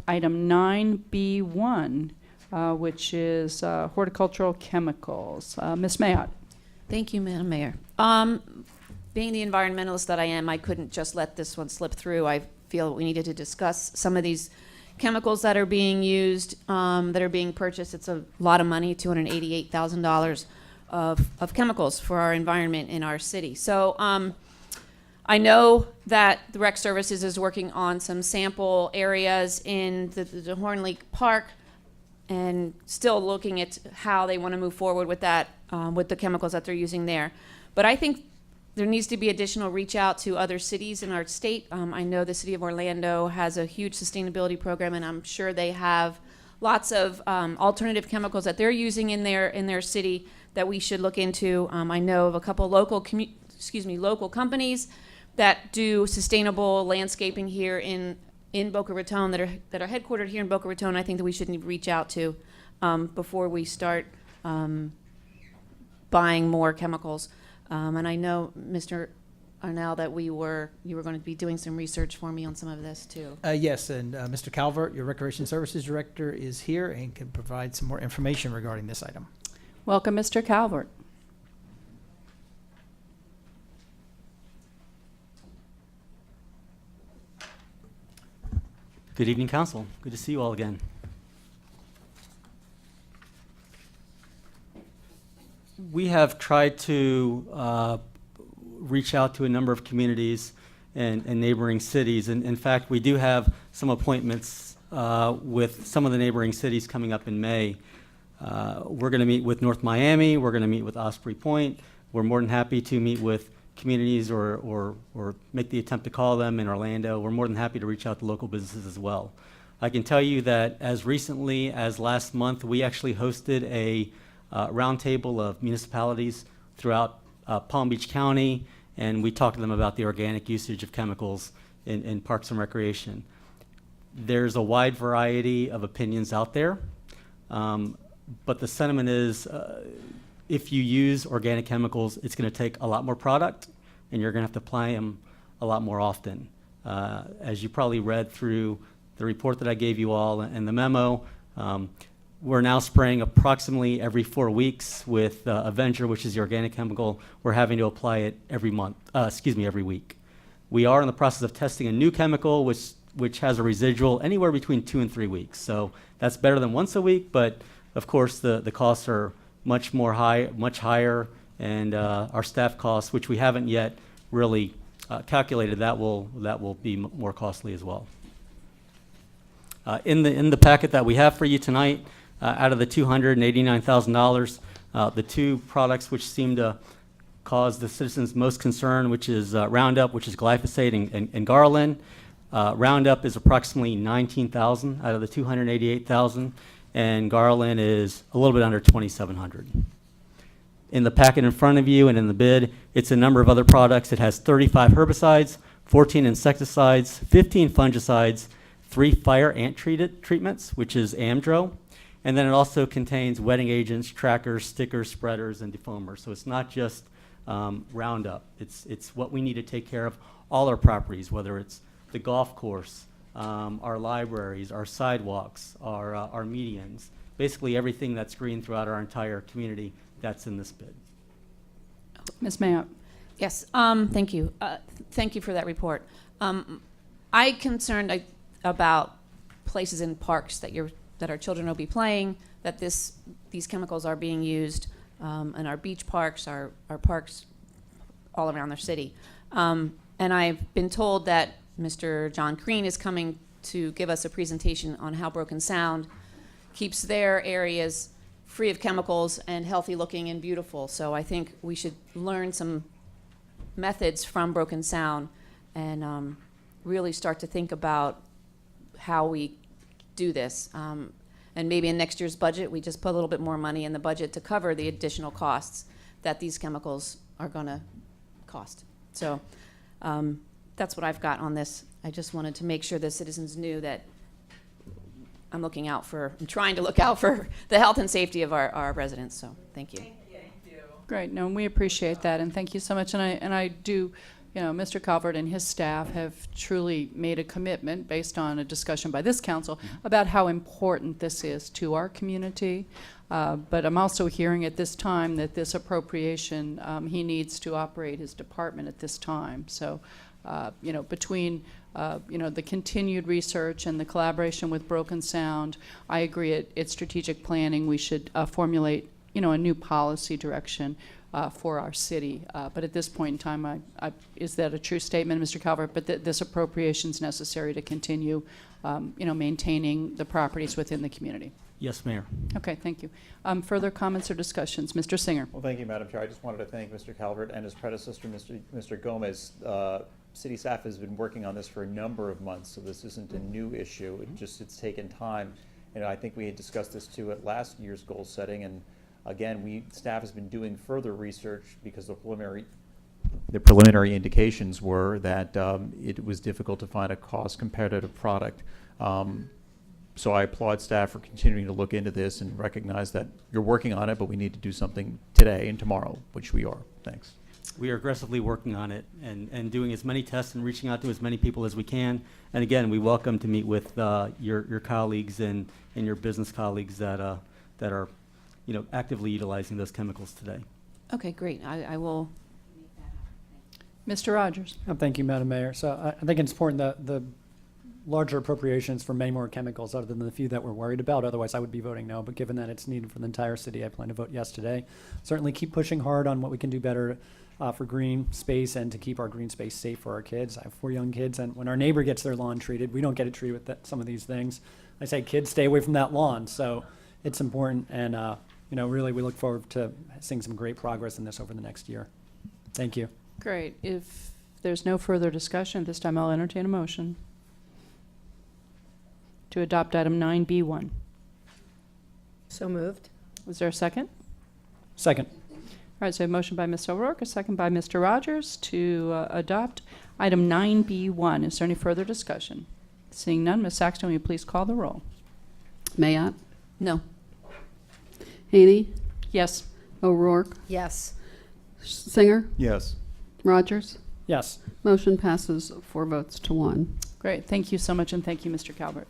item 9B1, which is horticultural chemicals. Ms. Mayotte. Thank you, Madam Mayor. Being the environmentalist that I am, I couldn't just let this one slip through. I feel we needed to discuss some of these chemicals that are being used, that are being purchased. It's a lot of money, $288,000 of chemicals for our environment in our city. So I know that the Rec Services is working on some sample areas in the Horn Park and still looking at how they want to move forward with that, with the chemicals that they're using there. But I think there needs to be additional reach out to other cities in our state. I know the city of Orlando has a huge sustainability program, and I'm sure they have lots of alternative chemicals that they're using in their city that we should look into. I know of a couple local companies that do sustainable landscaping here in Boca Raton that are headquartered here in Boca Raton. I think that we should reach out to before we start buying more chemicals. And I know, Mr. Arnell, that you were going to be doing some research for me on some of this too. Yes, and Mr. Calvert, your Recreation Services Director, is here and can provide some more information regarding this item. Welcome, Mr. Calvert. Good evening, Council. Good to see you all again. We have tried to reach out to a number of communities and neighboring cities. And in fact, we do have some appointments with some of the neighboring cities coming up in May. We're going to meet with North Miami. We're going to meet with Osprey Point. We're more than happy to meet with communities or make the attempt to call them in Orlando. We're more than happy to reach out to local businesses as well. I can tell you that as recently as last month, we actually hosted a roundtable of municipalities throughout Palm Beach County, and we talked to them about the organic usage of chemicals in parks and recreation. There's a wide variety of opinions out there, but the sentiment is if you use organic chemicals, it's going to take a lot more product, and you're going to have to apply them a lot more often. As you probably read through the report that I gave you all and the memo, we're now spraying approximately every 4 weeks with Avenger, which is the organic chemical. We're having to apply it every week. We are in the process of testing a new chemical, which has a residual anywhere between 2 and 3 weeks. So that's better than once a week, but of course the costs are much higher, and our staff costs, which we haven't yet really calculated, that will be more costly as well. In the packet that we have for you tonight, out of the $289,000, the two products which seem to cause the citizens most concern, which is Roundup, which is glyphosate, and Garland. Roundup is approximately $19,000 out of the $288,000, and Garland is a little bit under $2,700. In the packet in front of you and in the bid, it's a number of other products. It has 35 herbicides, 14 insecticides, 15 fungicides, 3 fire ant treatments, which is Amdro, and then it also contains wetting agents, trackers, stickers, spreaders, and defoamers. So it's not just Roundup. It's what we need to take care of all our properties, whether it's the golf course, our libraries, our sidewalks, our medians, basically everything that's green throughout our entire community, that's in this bid. Ms. Mayotte. Yes, thank you. Thank you for that report. I'm concerned about places in parks that our children will be playing, that these chemicals are being used, in our beach parks, our parks all around the city. And I've been told that Mr. John Crean is coming to give us a presentation on how Broken Sound keeps their areas free of chemicals and healthy looking and beautiful. So I think we should learn some methods from Broken Sound and really start to think about how we do this. And maybe in next year's budget, we just put a little bit more money in the budget to cover the additional costs that these chemicals are going to cost. So that's what I've got on this. I just wanted to make sure the citizens knew that I'm trying to look out for the health and safety of our residents. So thank you. Great. No, we appreciate that, and thank you so much. And I do, Mr. Calvert and his staff have truly made a commitment based on a discussion by this council about how important this is to our community. But I'm also hearing at this time that this appropriation, he needs to operate his department at this time. So, between the continued research and the collaboration with Broken Sound, I agree at strategic planning we should formulate, a new policy direction for our city. But at this point in time, is that a true statement, Mr. Calvert? But this appropriation is necessary to continue, maintaining the properties within the community. Yes, Mayor. Okay, thank you. Further comments or discussions? Mr. Singer. Well, thank you, Madam Chair. I just wanted to thank Mr. Calvert and his predecessor, Mr. Gomez. City staff has been working on this for a number of months, so this isn't a new issue. It's taken time. And I think we had discussed this too at last year's goal setting. And again, staff has been doing further research because the preliminary indications were that it was difficult to find a cost competitive product. So I applaud staff for continuing to look into this and recognize that you're working on it, but we need to do something today and tomorrow, which we are. Thanks. We are aggressively working on it and doing as many tests and reaching out to as many people as we can. And again, we welcome to meet with your colleagues and your business colleagues that are actively utilizing those chemicals today. Okay, great. I will. Mr. Rogers. Thank you, Madam Mayor. So I think it's important that the larger appropriations for many more chemicals other than the few that we're worried about. Otherwise, I would be voting no. But given that it's needed for the entire city, I plan to vote yes today. Certainly keep pushing hard on what we can do better for green space and to keep our green space safe for our kids. I have 4 young kids, and when our neighbor gets their lawn treated, we don't get it treated with some of these things. I say, kids, stay away from that lawn. So it's important, and really we look forward to seeing some great progress in this over the next year. Thank you. Great. If there's no further discussion, at this time I'll entertain a motion to adopt item 9B1. So moved. Is there a second? Second. All right, so a motion by Ms. O'Rourke, a second by Mr. Rogers to adopt item 9B1. Is there any further discussion? Seeing none, Ms. Saxton, will you please call the roll? Mayotte, No. Haney, Yes. O'Rourke, Yes. Singer, Yes. Rogers. Yes. Motion passes 4 votes to 1. Great. Thank you so much, and thank you, Mr. Calvert.